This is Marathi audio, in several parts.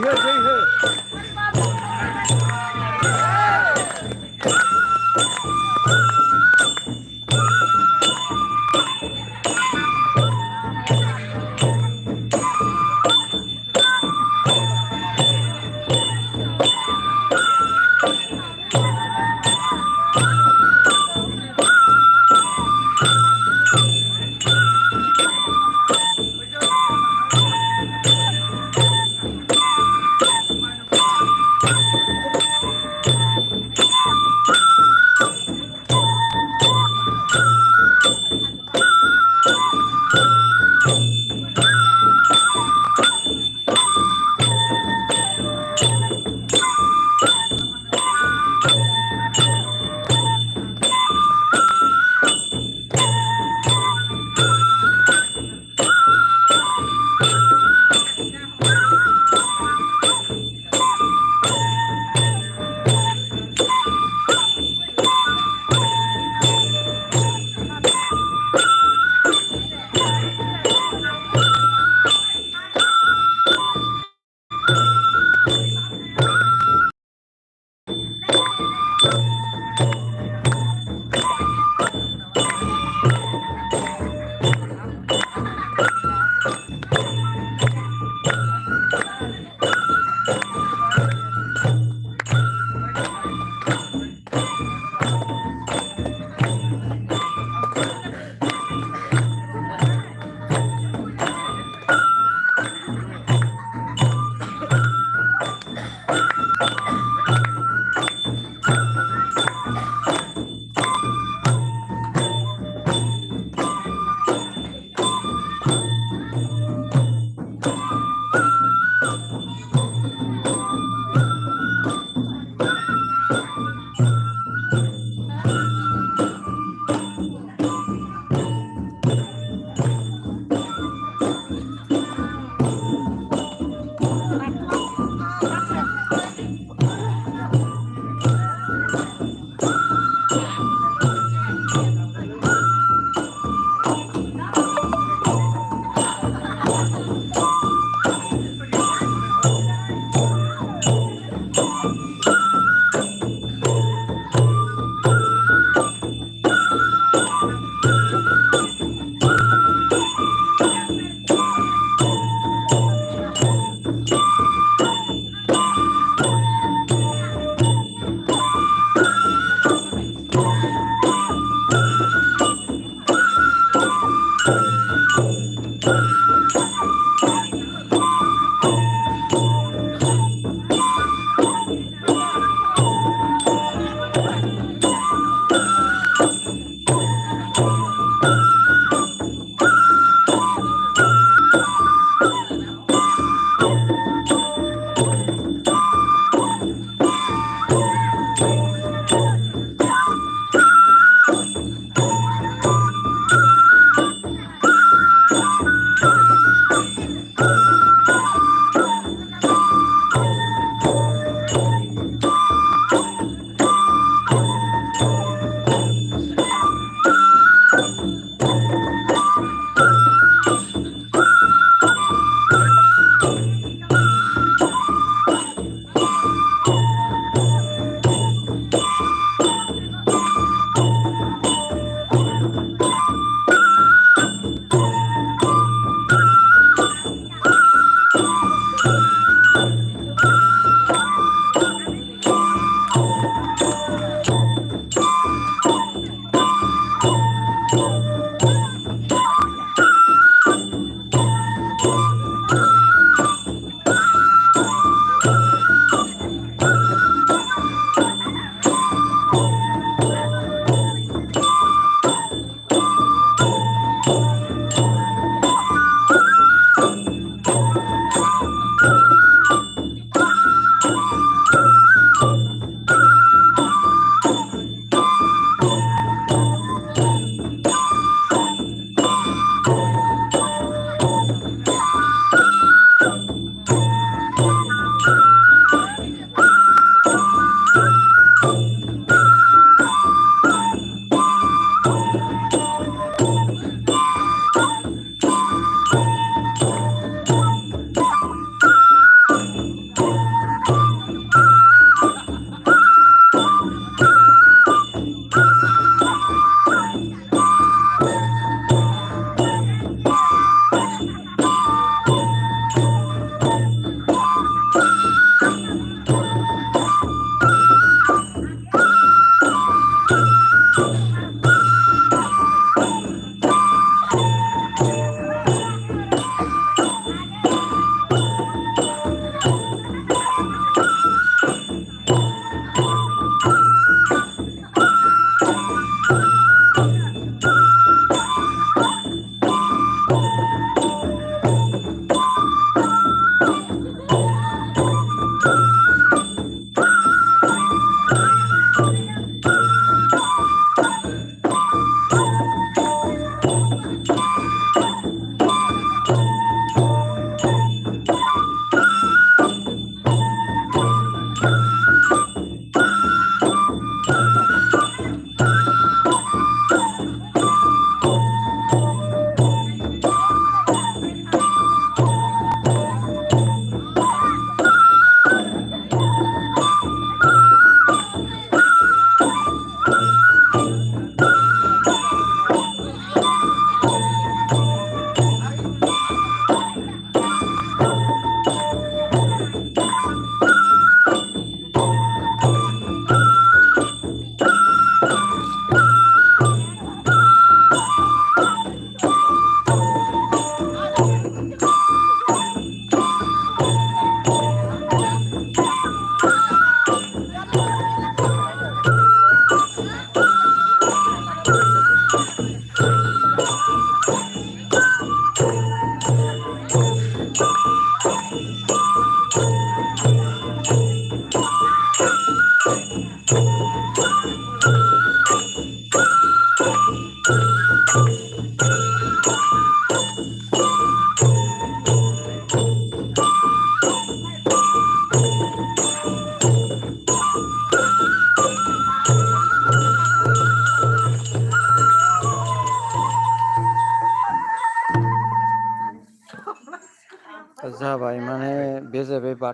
हे जय हे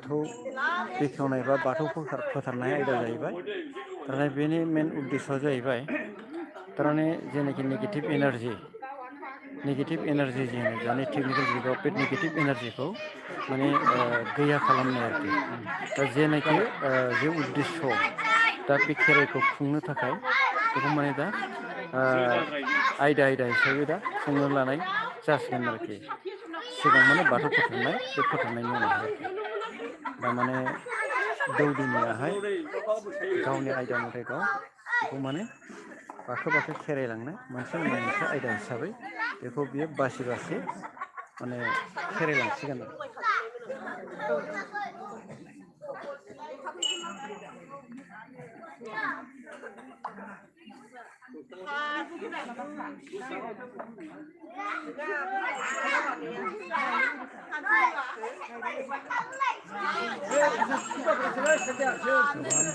बाथौ बेखेवनाय बा बाथौ फोथारनाय आयदा जाहैबाय थारमाने बेनि मेन उद्देश्यआ जाहैबाय थारमाने जेनाखि नेगेटिभ एनारजि जोङो दानि टेकनिकेल जुगाव बे नेगेटिभ एनारजिखौ माने गैया खालामनाय आरोखि दा जेनाखि जे उद्देश्य दा बे खेराइखौ खुंनो थाखाय बेखौ माने दा आयदा हिसाबै दा खुंनो लानाय जासिगोन आरोखि सिगां माने बाथौ फोथारनाय बे फोथारनायनि उनावहाय दा माने दौदिनियाहाय गावनि आयदा मथे गाव बेखौ माने बाखो खेरायलांनो मोनसे आयदा हिसाबै बेखौ बियो बासि माने खेरायलांसिगोन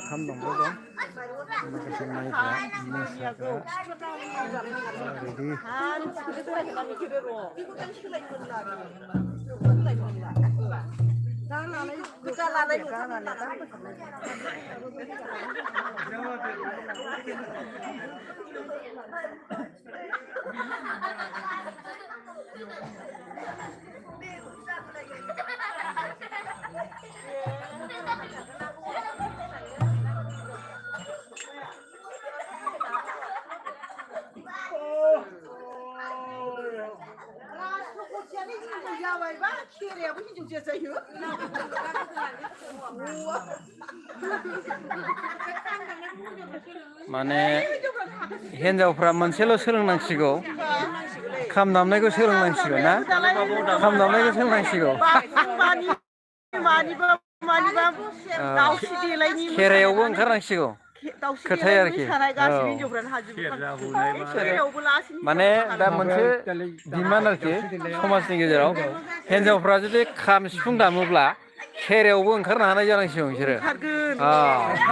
खाम दंबो दं माखासे नायग्रा मोसाग्रा माने हिन्जावफ्रा मोनसेल' सोलोंनांसिगौ खाम दामनायखौ सोलोंनांसिगौ ना खाम दामनायखौ सोलोंनांसिगौ खेराइयावबो ओंखारनांसिगौ खोथाया आरोखि माने दा मोनसे डिमान्ड आरोखि समाजनि गेजेराव हिन्जावफ्रा जुदि खाम सिफुं दामोब्ला खेराइयावबो ओंखारनो हानाय जानांसिगौ बिसोरो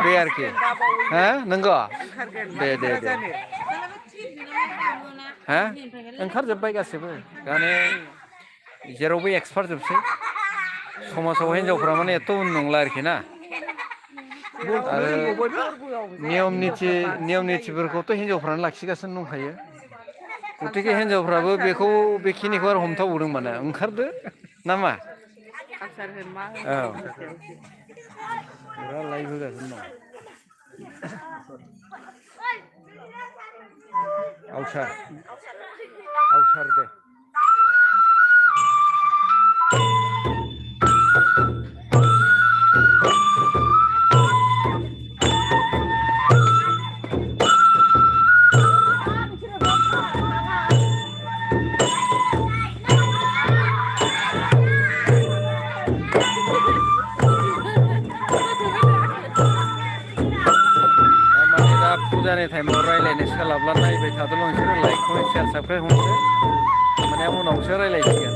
बे आरोखि हो नंगौ दे हा ओंखारजोब्बाय गासैबो दाने जेरावबो एक्सपार्ट जोबसै समाजाव हिन्जावफ्रा माने एथ' उन नंला आरोखि ना आरो नियम निथिफोरखौथ' हिन्जावफ्रानो लाखिगासिनो दंखायो गथिखे हिन्जावफ्राबो बेखिनिखौ आरो हमथाबावदों माने ओंखारदो ना मा औ बिराद लाइभ होगासिनो दं आवसार दे फुजानि टाइमाव रायज्लायनो सोलाबला नायबाय थादोल' नोंसोरो लाइकखौ शेयार साबस्क्राइब हमसो माने उनावसो रायज्लायसिगोन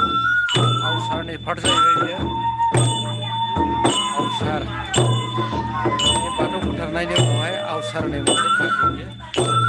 आवसारनि पार्ट जाहैबाय बेयो आवसार बे बाथौ फोथारनायनि उनावहाय आवसार होननाय मोनसे पार्ट बेयो